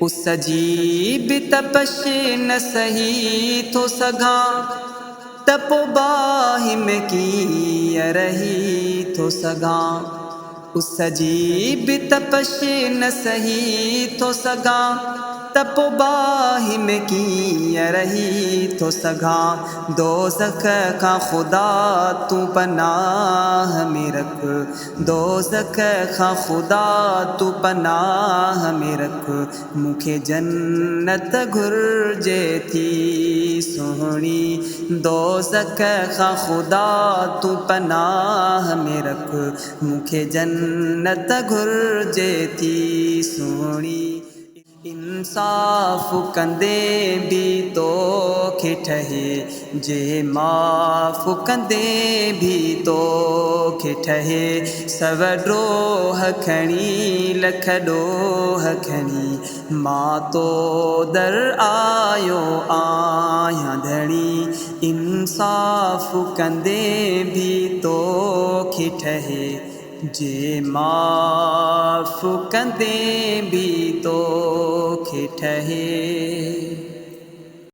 उस अजीब तपश न सही थो सघां त पोइ बाहि में कीअं रही थो सघां। उस अजीब तपश न सही थो सघां त पोइ बाहि में कीअं रही थो सघां। दोज़ख खां ख़ुदा तूं पनाह में रख, दोज़ख खां ख़ुदा तूं पनाह में रख। मूंखे जन्नत घुर्जे थी सुहिणी, दोज़ख खां ख़ुदा तूं पनाह में रख। मूंखे जन्नत घुर्जे थी सुहिणी। इंसाफ़ कंदे बि तोखे ठहे, जे माफ़ कंदे बि तोखे ठहे। सव ड्रोह खणी लख ॾोह खणी मां तो दर आयो आहियां धणी। इंसाफ़ कंदे बि तोखे ठहे, जे माफ़ कंदे बि तोखे ठहे।